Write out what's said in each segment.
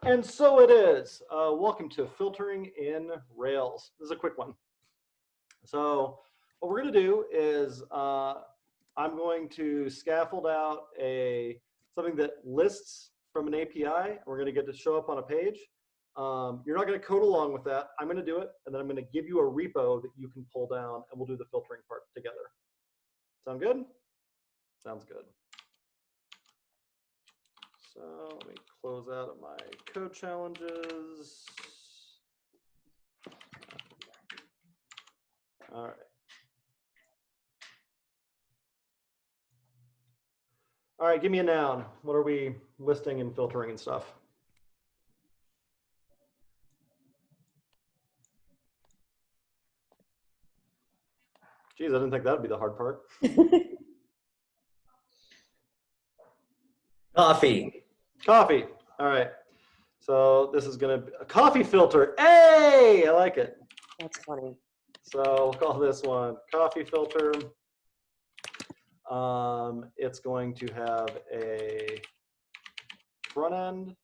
And so it is. Welcome to Filtering in Rails. This is a quick one. So what we're going to do is I'm going to scaffold out something that lists from an API. We're going to get to show up on a page. You're not going to code along with that. I'm going to do it, and then I'm going to give you a repo that you can pull down, and we'll do the filtering part together. Sound good? Sounds good. So let me close out of my code challenges. All right. All right, give me a noun. What are we listing and filtering and stuff? Geez, I didn't think that'd be the hard part. Coffee. Coffee. All right. So this is going to be a coffee filter. Hey, I like it. That's funny. So we'll call this one coffee filter. It's going to have a front end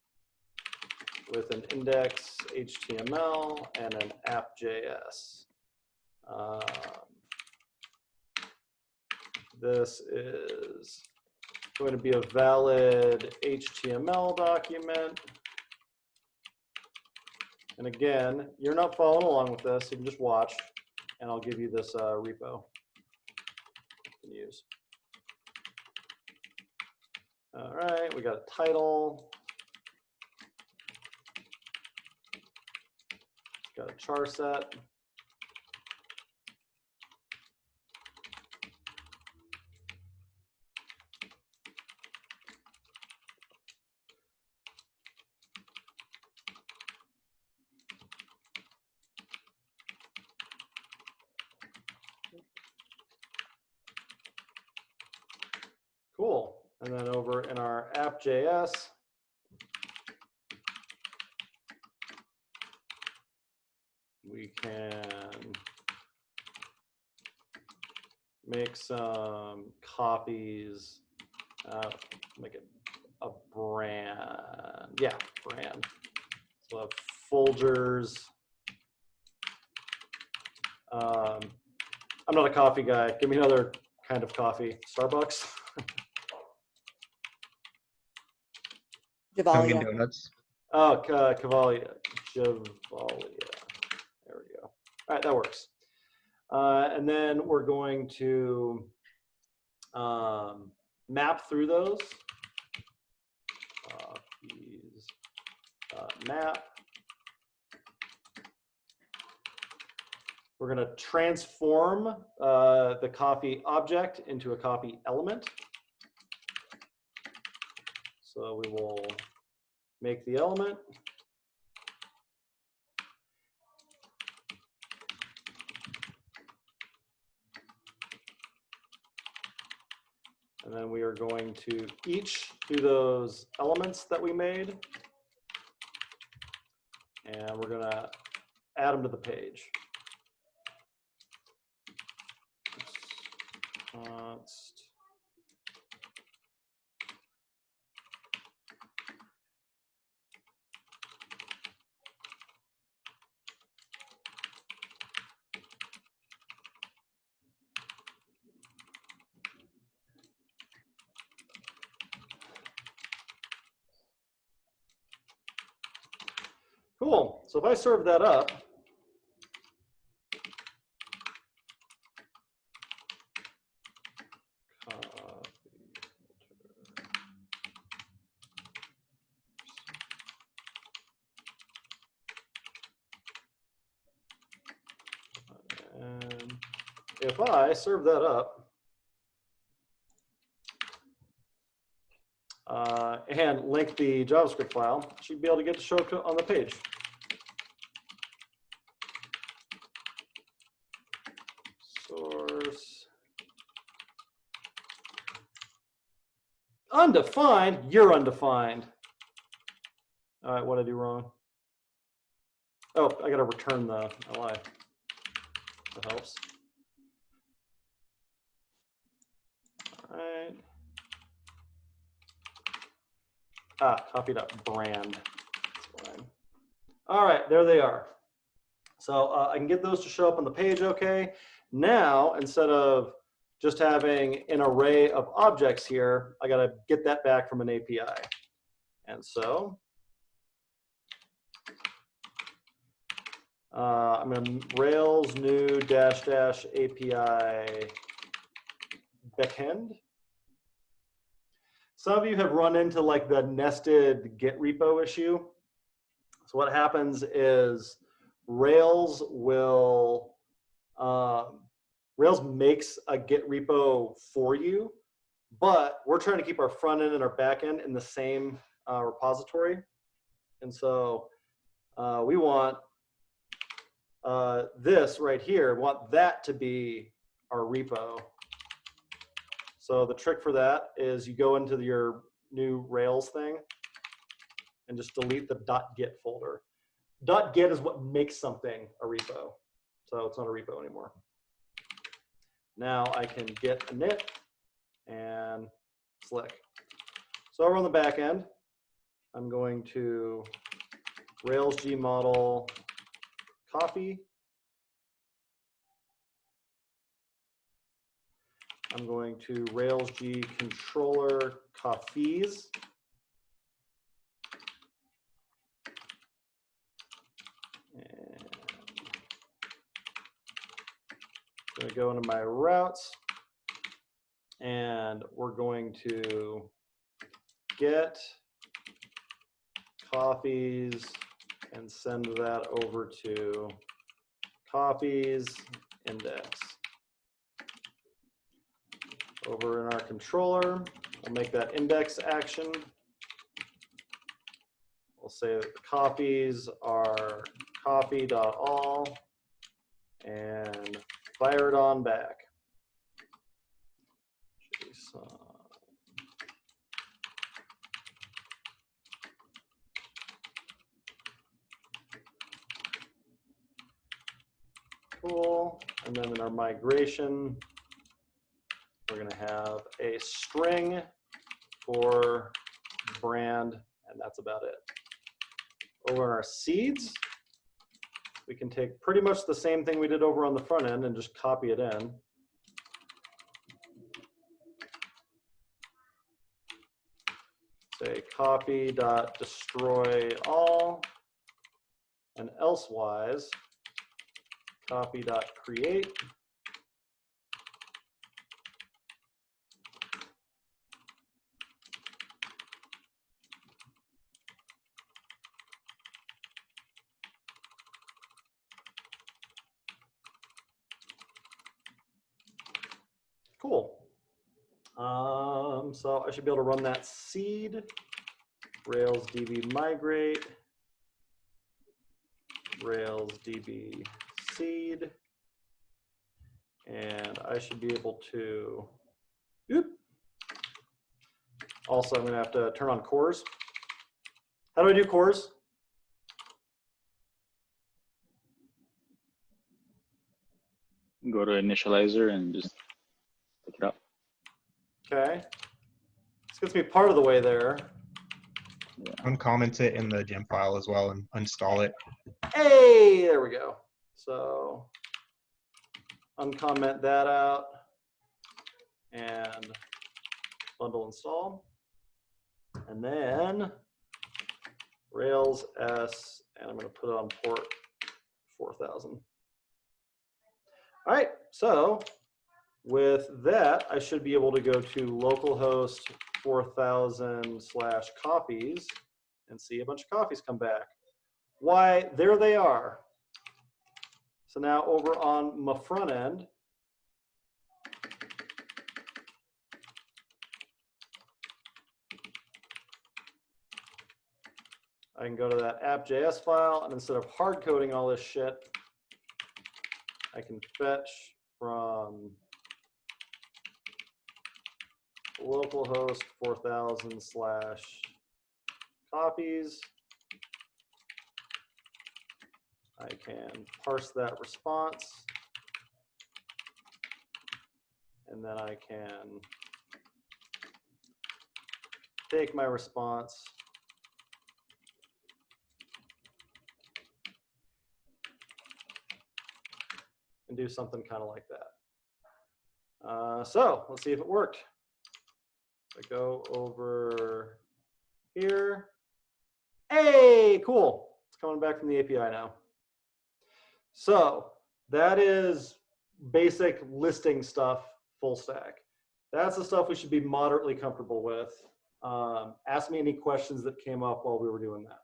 with an index HTML and an app.js. This is going to be a valid HTML document. And again, you're not following along with this. You can just watch, and I'll give you this repo you can use. All right, we got a title. Got a char set. Cool. And then over in our app.js, we can make some copies, make it a brand. Yeah, brand. So we'll have Folgers. I'm not a coffee guy. Give me another kind of coffee. Starbucks. Javalia. Dunkin' Donuts. Oh, Cavalia. Javalia. There we go. All right, that works. And then we're going to map through those. Map. We're going to transform the copy object into a copy element. So we will make the element. And then we are going to each do those elements that we made. And we're going to add them to the page. Const. Cool. So if I serve that up, and if I serve that up, and link the JavaScript file, you should be able to get to show up on the page. Source. Undefined? You're undefined. All right, what did I do wrong? Oh, I got to return the li. That helps. All right. Copied up brand. All right, there they are. So I can get those to show up on the page okay. Now, instead of just having an array of objects here, I got to get that back from an API. And so I'm going to Rails new dash dash API backend. Some of you have run into like the nested Git repo issue. So what happens is Rails will, Rails makes a Git repo for you, but we're trying to keep our front end and our back end in the same repository. And so we want this right here, we want that to be our repo. So the trick for that is you go into your new Rails thing and just delete the .git folder. .git is what makes something a repo. So it's not a repo anymore. Now I can get init and slick. So over on the back end, I'm going to Rails G model copy. I'm going to Rails G controller copies. And I'm going to go into my routes, and we're going to get copies and send that over to copies index. Over in our controller, we'll make that index action. We'll say that the copies are copy.all and fire it on back. JSON. Cool. And then in our migration, we're going to have a string for brand, and that's about it. Over in our seeds, we can take pretty much the same thing we did over on the front end and just copy it in. Say copy.destroy all, and elsewise copy.create. Cool. So I should be able to run that seed, Rails DB migrate, Rails DB seed, and I should be able to, also I'm going to have to turn on cores. How do I do cores? Go to initializer and just pick it up. Okay. This gets me part of the way there. Yeah. Uncomment it in the gem file as well and install it. Hey, there we go. So uncomment that out and bundle install. And then Rails S, and I'm going to put it on port 4000. All right, so with that, I should be able to go to localhost 4000/copies and see a bunch of copies come back. Why, there they are. So now over on my front end, I can go to that app.js file, and instead of hard coding all this shit, I can fetch from localhost 4000/copies. I can parse that response, and then I can take my response and do something kind of like that. So let's see if it worked. I go over here. Hey, cool. It's coming back from the API now. So that is basic listing stuff, full stack. That's the stuff we should be moderately comfortable with. Ask me any questions that came up while we were doing that.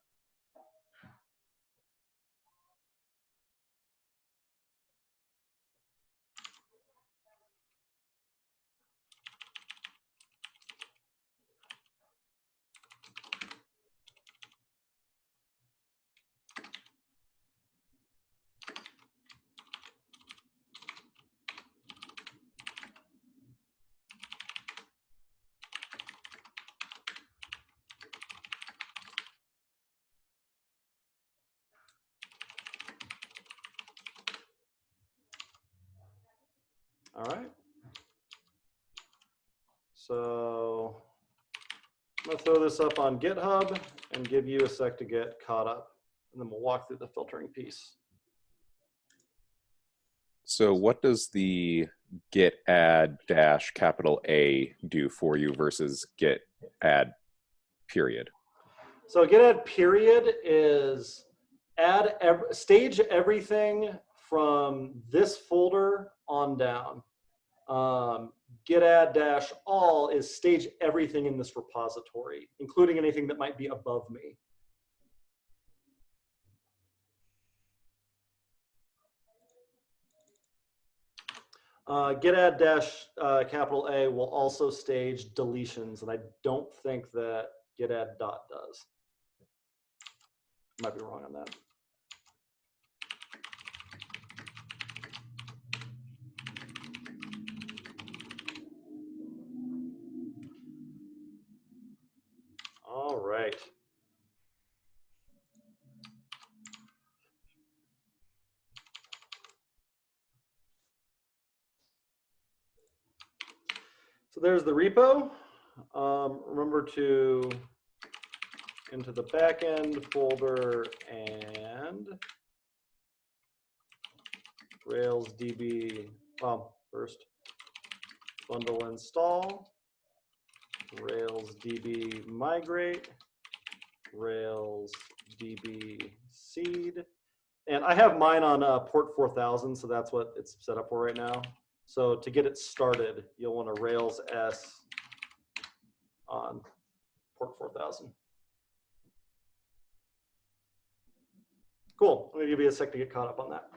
All right. So I'm gonna throw this up on GitHub and give you a sec to get caught up, and then we'll walk through the filtering piece. So what does the git add dash capital A do for you versus git add period? So git add period is stage everything from this folder on down. Git add dash all is stage everything in this repository, including anything that might be above me. Git add dash capital A will also stage deletions, and I don't think that git add dot does. Might be wrong on that. All right. So there's the repo. Remember to into the backend folder and Rails DB. First bundle install, Rails DB migrate, Rails DB seed. And I have mine on port 4000, so that's what it's set up for right now. So to get it started, you'll want to Rails S on port 4000. Cool. I'm going to give you a sec to get caught up on that.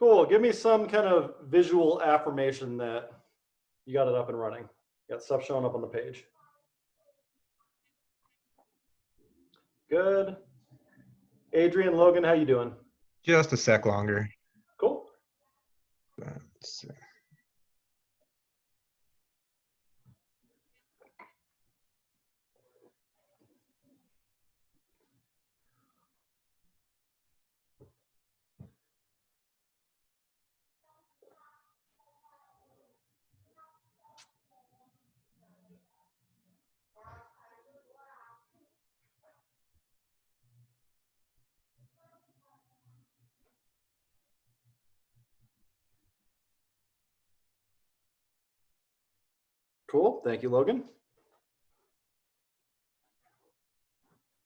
Cool. Give me some kind of visual affirmation that you got it up and running. You got stuff showing up on the page. Good. Adrian, Logan, how you doing? Just a sec longer. Cool. Let's see. Cool. Thank you, Logan.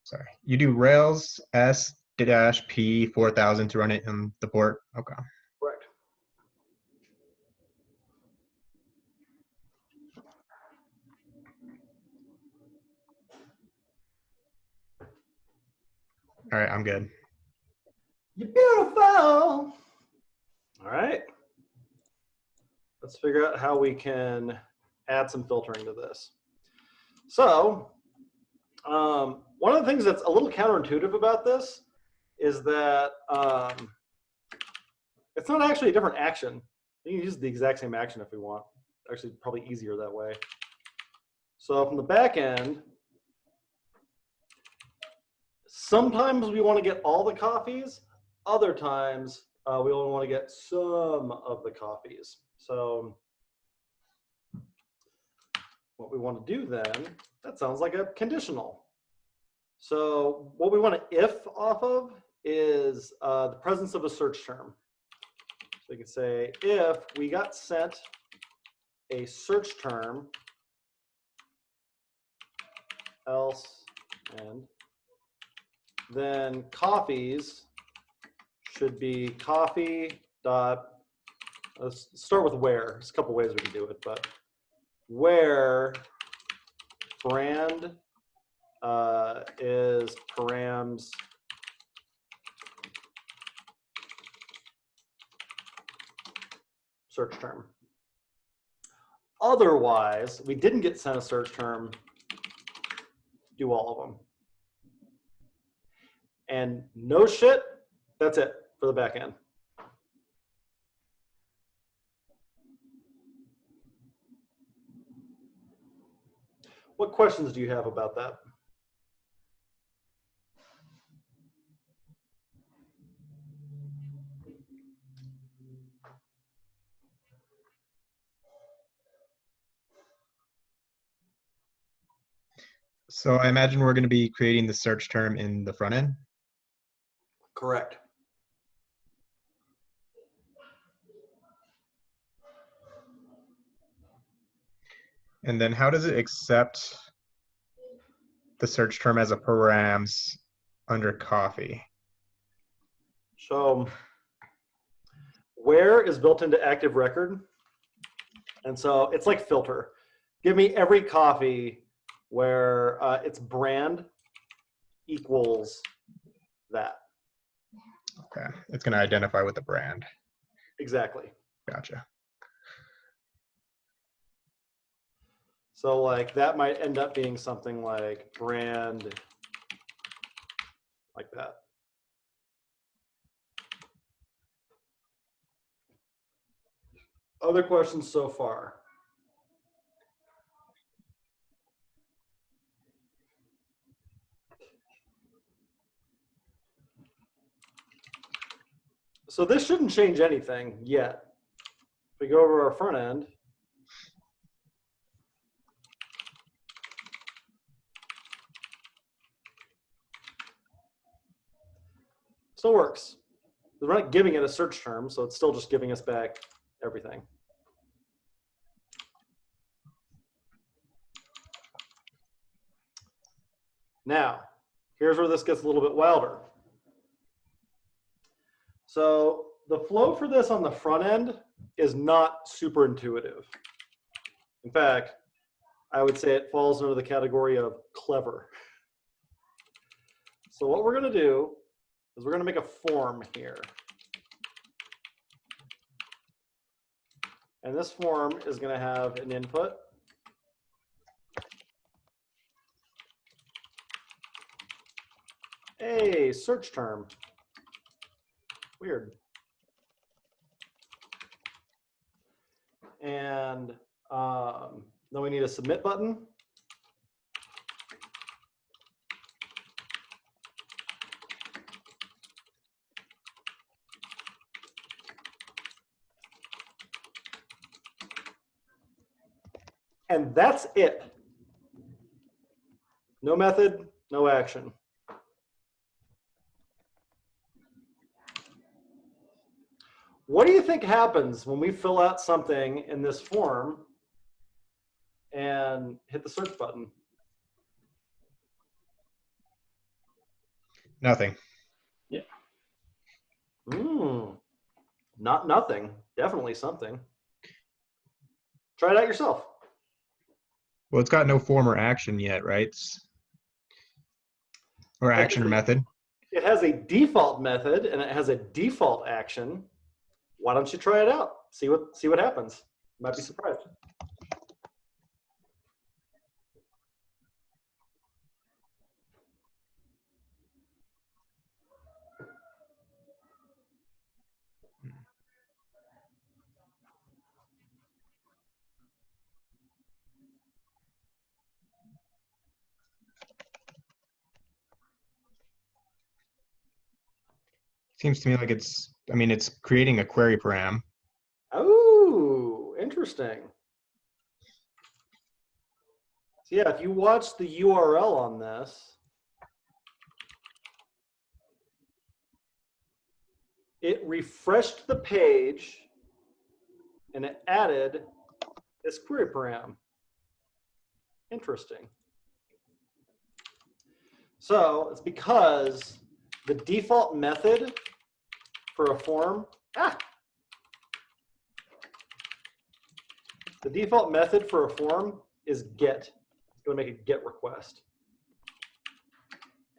Sorry. You do Rails S-P 4000 to run it in the port. Okay. Correct. All right, I'm good. You're beautiful. All right. Let's figure out how we can add some filtering to this. So, one of the things that's a little counterintuitive about this is that it's not actually a different action. You can use the exact same action if we want. Actually, probably easier that way. So from the back end, sometimes we want to get all the coffees. Other times, we only want to get some of the coffees. So what we want to do then, that sounds like a conditional. So what we want to if off of is the presence of a search term. So you can say if we got sent a search term, else, and then coffees should be coffee dot, let's start with where. There's a couple ways we can do it, but where brand is params search term. Otherwise, we didn't get sent a search term, do all of them. And no shit, that's it for the back end. What questions do you have about that? So I imagine we're going to be creating the search term in the front end. Correct. And then how does it accept the search term as a params under coffee? So where is built into active record. And so it's like filter. Give me every coffee where its brand equals that. Okay, it's going to identify with the brand. Exactly. Gotcha. So like that might end up being something like brand, like that. Other questions so far? So this shouldn't change anything yet. If we go over our front end, still works. We're not giving it a search term, so it's still just giving us back everything. Now, here's where this gets a little bit wilder. So the flow for this on the front end is not super intuitive. In fact, I would say it falls under the category of clever. So what we're going to do is we're going to make a form here. And this form is going to have an input. A search term. Weird. And then we need a submit button. And that's it. No method, no action. What do you think happens when we fill out something in this form and hit the search button. Nothing. Not nothing. Definitely something. Try it out yourself. Well, it's got no form or action yet, right? Or action or method. It has a default method and it has a default action. Why don't you try it out? See what happens. You might be surprised. Seems to me like it's creating a query param. Oh, interesting. So yeah, if you watch the URL on this, it refreshed the page and it added this query param. Interesting. So it's because the default method for a form, the default method for a form is get. It's going to make a get request.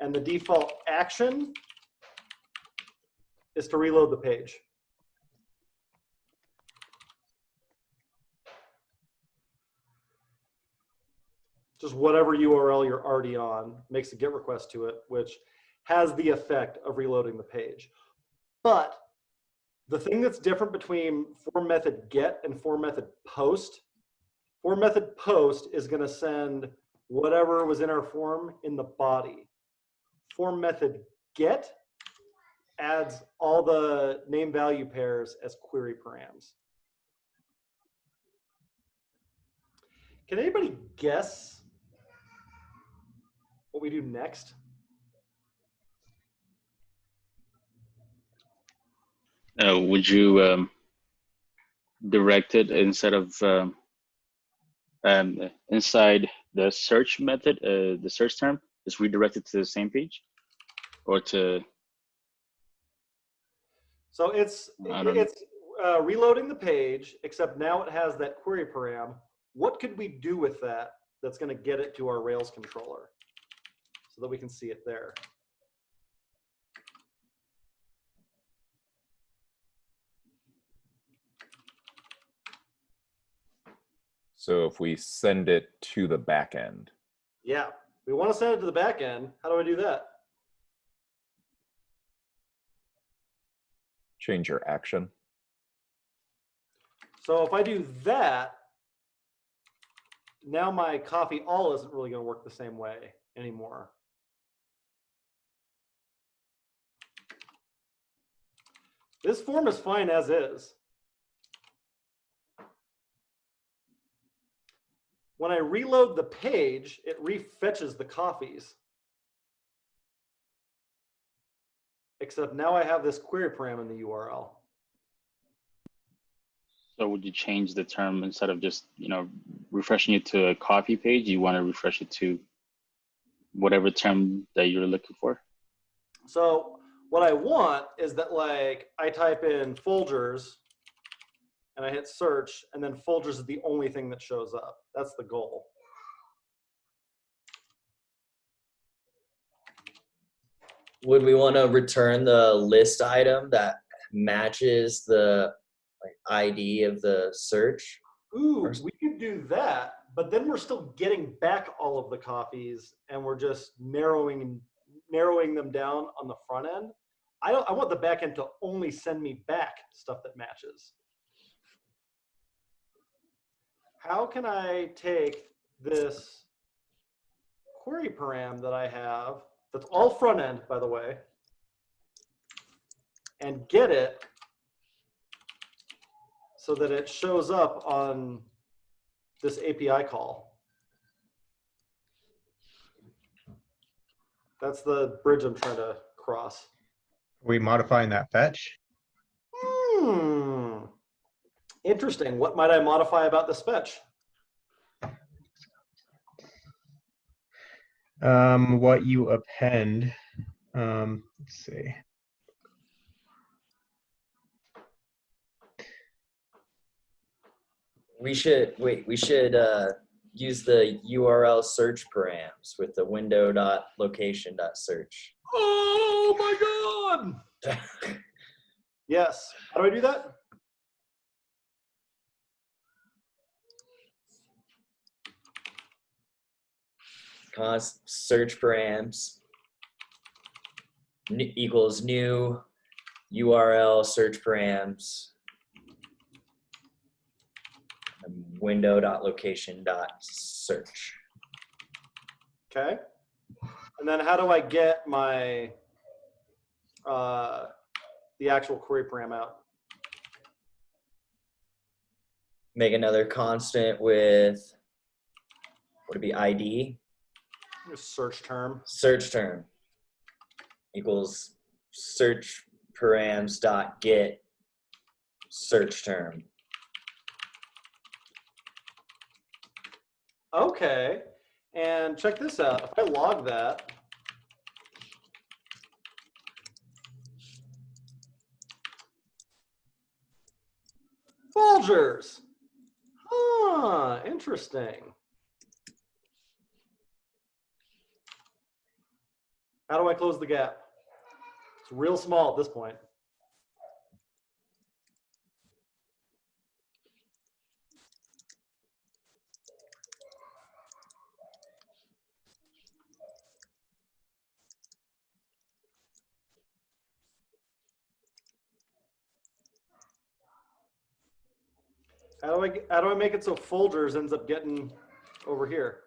And the default action is to reload the page. Just whatever URL you're already on makes a GET request to it, which has the effect of reloading the page. But the thing that's different between form method GET and form method POST is going to send whatever was in our form in the body. Form method GET adds all the name value pairs as query params. Can anybody guess what we do next? Would you direct it instead of inside the search method, the search term is redirected to the same page, or to? So it's reloading the page, except now it has that query param. What could we do with that that's going to get it to our Rails controller so that we can see it there? So if we send it to the back end. Yeah, we want to send it to the back end. How do I do that? Change your action. So if I do that, now my copy all isn't really going to work the same way anymore. This form is fine as is. When I reload the page, it refetches the copies. Except now I have this query param in the URL. So would you change the term instead of just, refreshing it to a copy page? You want to refresh it to whatever term that you're looking for? So what I want is that, like, I type in Folgers and I hit search, and then Folgers is the only thing that shows up. That's the goal. Would we want to return the list item that matches the ID of the search? Ooh, we could do that, but then we're still getting back all of the copies, and we're just narrowing them down on the front end. I want the back end to only send me back stuff that matches. How can I take this query param that I have, that's all front end, by the way, and get it so that it shows up on this API call? That's the bridge I'm trying to cross. Are we modifying that fetch? Interesting. What might I modify about this fetch? What you append. Let's see. We should use the URL search params with the window.location.search. Oh my God. Yes. How do I do that? Const search params equals new URL search params window.location.search. Okay. And then how do I get my the actual query param out? Make another constant with, would it be ID? Search term. Search term equals search params dot get search term. Okay. And check this out. If I log that, Folgers. Huh, interesting. How do I close the gap? It's real small at this point. How do I make it so Folgers ends up getting over here?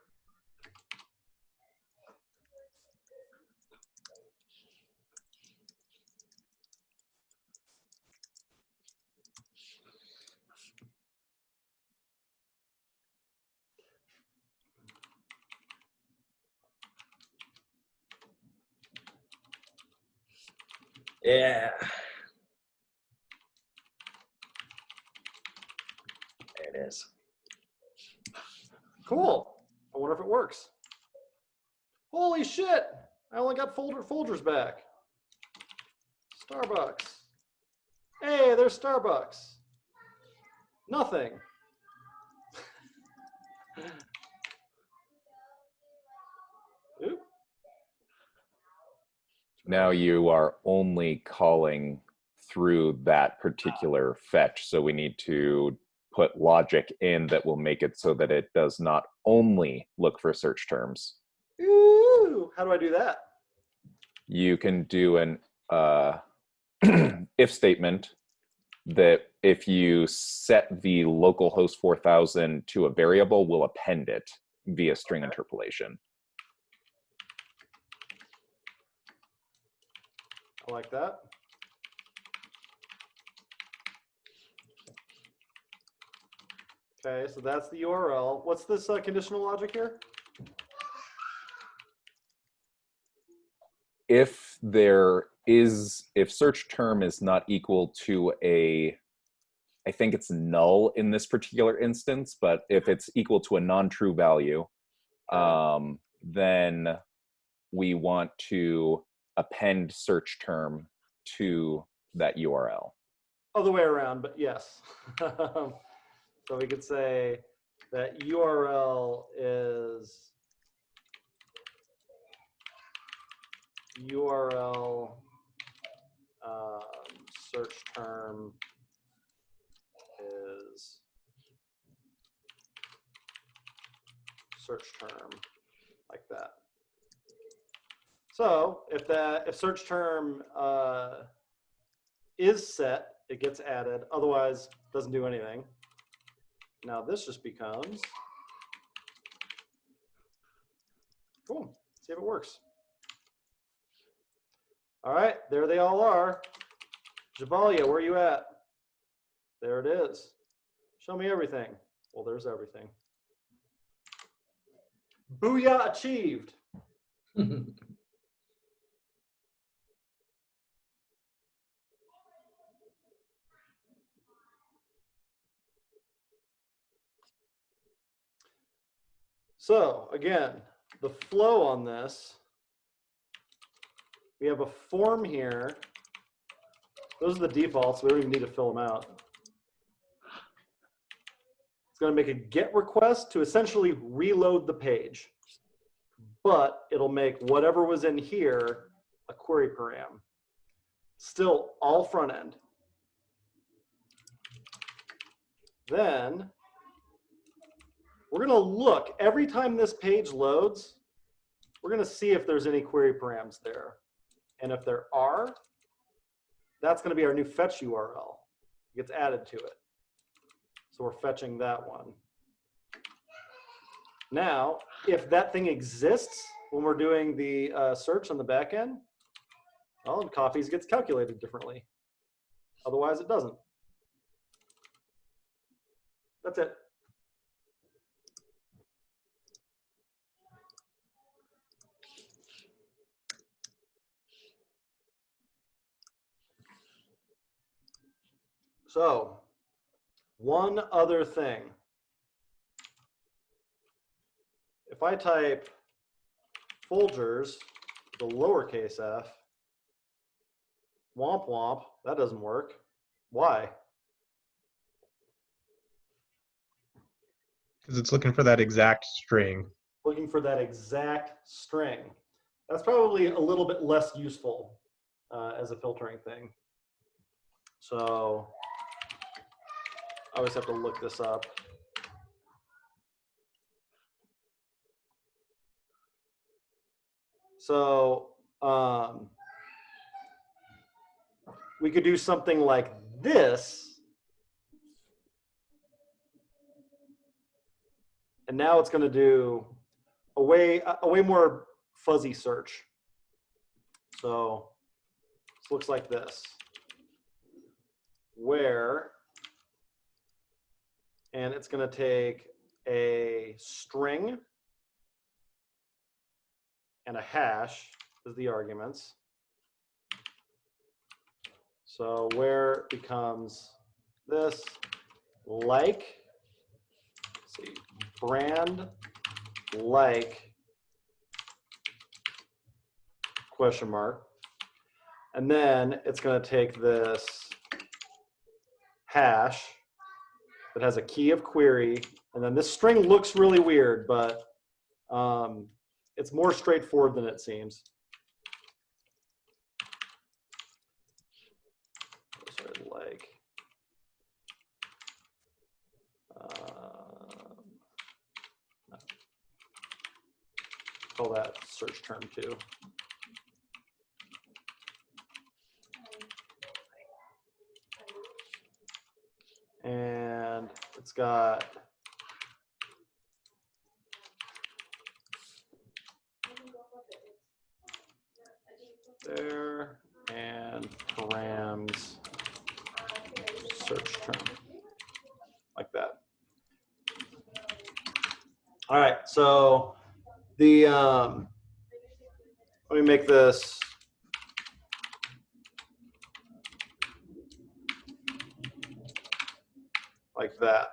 Yeah. There it is. Cool. I wonder if it works. Holy shit. I only got Folgers back. Starbucks. Hey, there's Starbucks. Nothing. Oop. Now you are only calling through that particular fetch. So we need to put logic in that will make it so that it does not only look for search terms. Ooh, how do I do that? You can do an if statement that if you set the localhost 4000 to a variable, will append it via string interpolation. I like that. Okay, so that's the URL. What's this conditional logic here? If search term is not equal to I think it's null in this particular instance, but if it's equal to a non-true value, then we want to append search term to that URL. Other way around, but yes. So we could say that URL is URL search term is search term, like that. So if search term is set, it gets added. Otherwise, doesn't do anything. Now this just becomes cool. See if it works. All right, there they all are. Javalia, where are you at? There it is. Show me everything. Well, there's everything. Booyah achieved. So again, the flow on this, we have a form here. Those are the defaults. We don't even need to fill them out. It's going to make a GET request to essentially reload the page, but it'll make whatever was in here a query param. Still all front end. Then we're going to look every time this page loads. We're going to see if there's any query params there. And if there are, that's going to be our new fetch URL. It gets added to it. So we're fetching that one. Now, if that thing exists when we're doing the search on the back end, well, copies gets calculated differently. Otherwise, it doesn't. That's it. So, one other thing. If I type Folgers, the lowercase f, womp womp, that doesn't work. Why? Because it's looking for that exact string. Looking for that exact string. That's probably a little bit less useful as a filtering thing. So I always have to look this up. So we could do something like this. And now it's going to do a way more fuzzy search. So this looks like this, where, and it's going to take a string and a hash as the arguments. So where becomes this, like, let's see, brand like question mark. And then it's going to take this hash that has a key of query. And then this string looks really weird, but it's more straightforward than it seems. Sorry, like. Call that search term too. And it's got there and params search term, like that. All right, so the let me make this like that.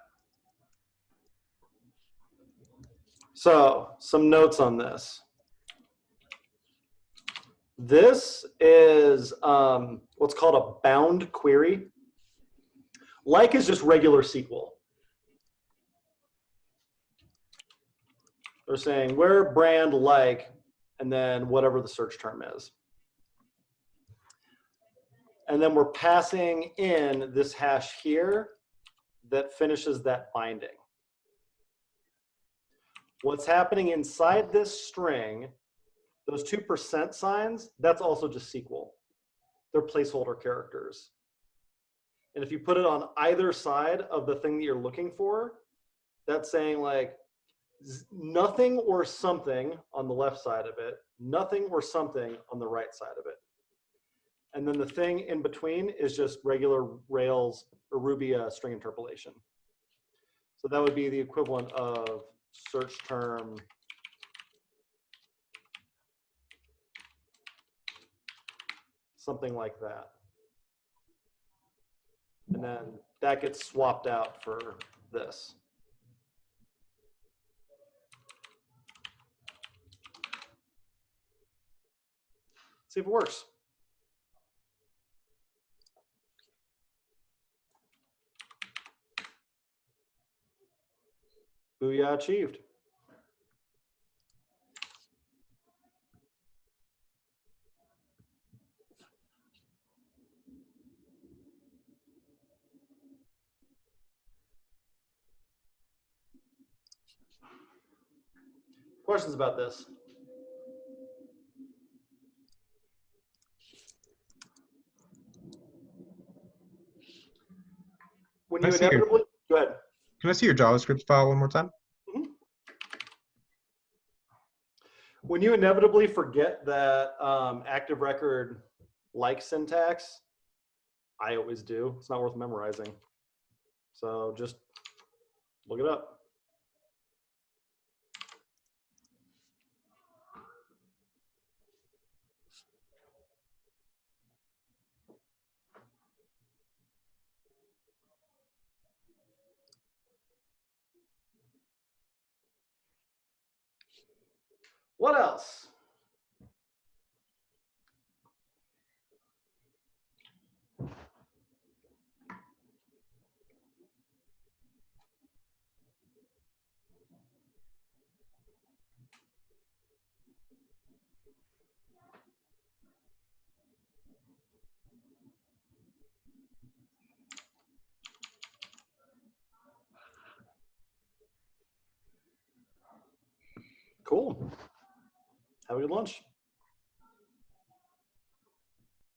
So some notes on this. This is what's called a bound query. Like is just regular SQL. They're saying where brand like, and then whatever the search term is. And then we're passing in this hash here that finishes that binding. What's happening inside this string, those 2 % signs, that's also just SQL. They're placeholder characters. And if you put it on either side of the thing that you're looking for, that's saying like nothing or something on the left side of it, nothing or something on the right side of it. And then the thing in between is just regular Rails or Ruby string interpolation. So that would be the equivalent of search term something like that. And then that gets swapped out for this. See if it works. Booyah achieved. Questions about this? When you I see your- inevitably, go ahead. Can I see your JavaScript file one more time? When you inevitably forget that active record like syntax, I always do. It's not worth memorizing. So just look it up. What else? Cool. Have a good lunch.